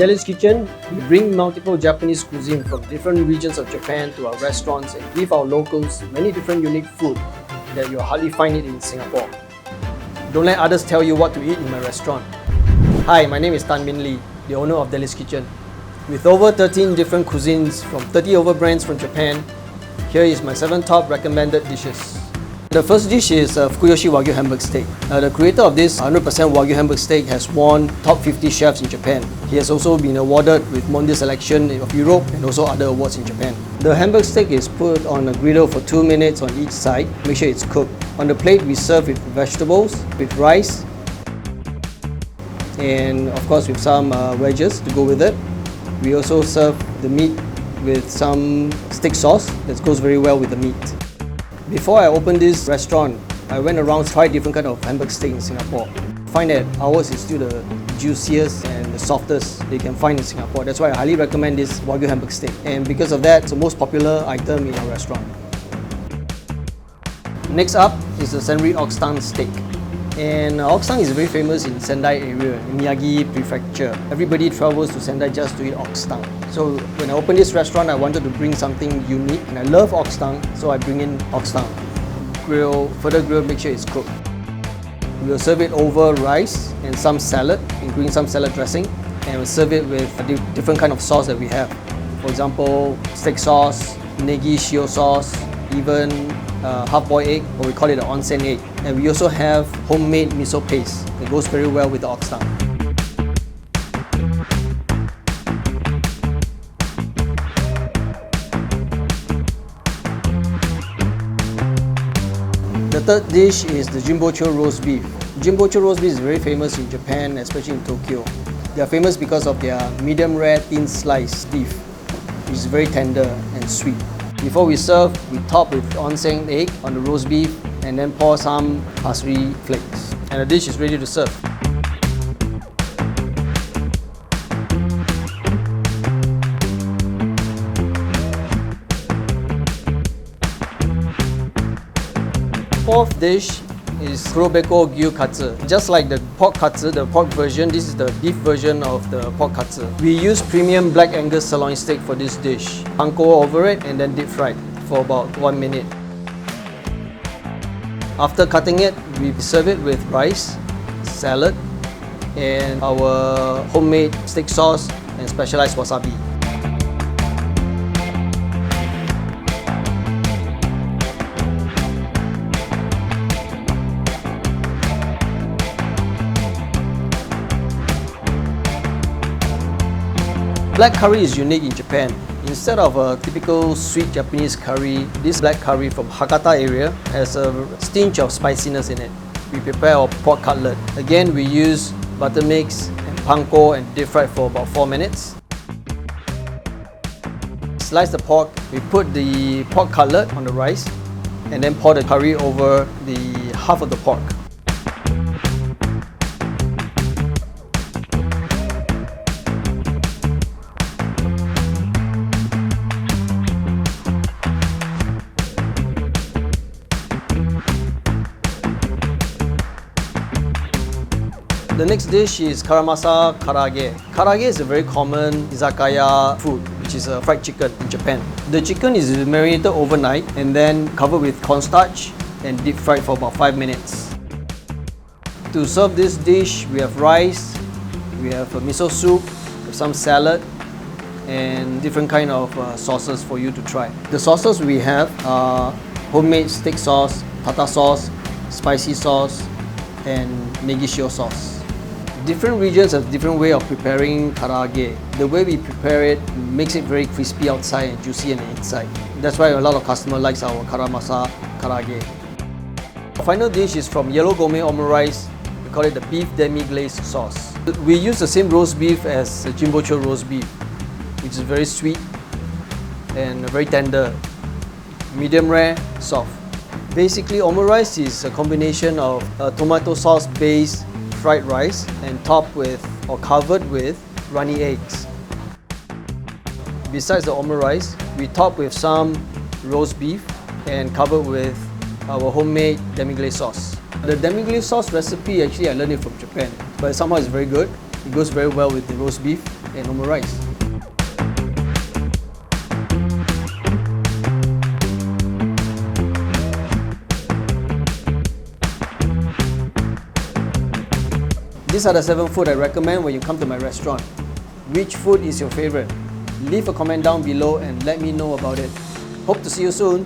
Deli's Kitchen, we bring multiple Japanese cuisine from different regions of Japan to our restaurants and give our locals many different unique food that you'll hardly find it in Singapore. Don't let others tell you what to eat in my restaurant. Hi, my name is Tan Min Lee, the owner of Deli's Kitchen. With over 13 different cuisines from 30 over brands from Japan, here is my 7 top recommended dishes. The first dish is Fukuyoshi Wagyu Hamburger Steak. The creator of this 100% Wagyu Hamburger Steak has won top 50 chefs in Japan. He has also been awarded with Mondial Selection of Europe and also other awards in Japan. The Hamburg steak is put on a griddle for 2 minutes on each side. Make sure it's cooked. On the plate we serve with vegetables, with rice, and of course with some wedges to go with it. We also serve the meat with some steak sauce that goes very well with the meat. Before I opened this restaurant, I went around to try different kind of Hamburg steak in Singapore. I find that ours is still the juiciest and the softest that you can find in Singapore. That's why I highly recommend this Wagyu Hamburger Steak. And because of that, it's the most popular item in our restaurant. Next up is the Sendai ox tongue steak. And ox tongue is very famous in Sendai area, in Miyagi prefecture. Everybody travels to Sendai just to eat ox tongue. So when I opened this restaurant, I wanted to bring something unique, and I love ox tongue, so I bring in ox tongue. Further grill, make sure it's cooked. We'll serve it over rice and some salad, including some salad dressing, and we'll serve it with a different kind of sauce that we have. For example, steak sauce, negi shio sauce, even half-boiled egg, or we call it an onsen egg. And we also have homemade miso paste that goes very well with the ox tongue. The third dish is the Jimbocho roast beef. Jimbocho roast beef is very famous in Japan, especially in Tokyo. They are famous because of their medium rare thin sliced beef, which is very tender and sweet. Before we serve, we top with onsen egg on the roast beef and then pour some parsley flakes. And the dish is ready to serve. Fourth dish is Proba Coke katsu. Just like the pork katsu, the pork version, this is the beef version of the pork katsu. We use premium black Angus sirloin steak for this dish. Panko over it and then deep fried for about 1 minute. After cutting it, we serve it with rice, salad, and our homemade steak sauce and specialized wasabi. Black curry is unique in Japan. Instead of a typical sweet Japanese curry, this black curry from Hakata area has a tinge of spiciness in it. We prepare our pork cutlet. Again, we use butter mix and panko and deep fry for about 4 minutes. Slice the pork, we put the pork cutlet on the rice and then pour the curry over the half of the pork. The next dish is Karamasaka karage. Karage is a very common izakaya food, which is a fried chicken in Japan. The chicken is marinated overnight and then covered with cornstarch and deep fried for about 5 minutes. To serve this dish, we have rice, we have a miso soup, with some salad, and different kind of sauces for you to try. The sauces we have are homemade steak sauce, tartar sauce, spicy sauce, and negi shio sauce. Different regions have different way of preparing karaage. The way we prepare it makes it very crispy outside and juicy on the inside. That's why a lot of customers like our Karamasaka karaage. The final dish is from Yellow Gourmet Omurice. We call it the beef demi-glace sauce. We use the same roast beef as the Jimbocho roast beef, which is very sweet and very tender, medium rare, soft. Basically, omurice is a combination of tomato sauce based fried rice and topped with or covered with runny eggs. Besides the omurice, we top with some roast beef and covered with our homemade demi-glace sauce. The demi-glace sauce recipe, actually I learned it from Japan, but somehow it's very good. It goes very well with the roast beef. and Omurice. These are the 7 food I recommend when you come to my restaurant. Which food is your favorite? Leave a comment down below and let me know about it. Hope to see you soon.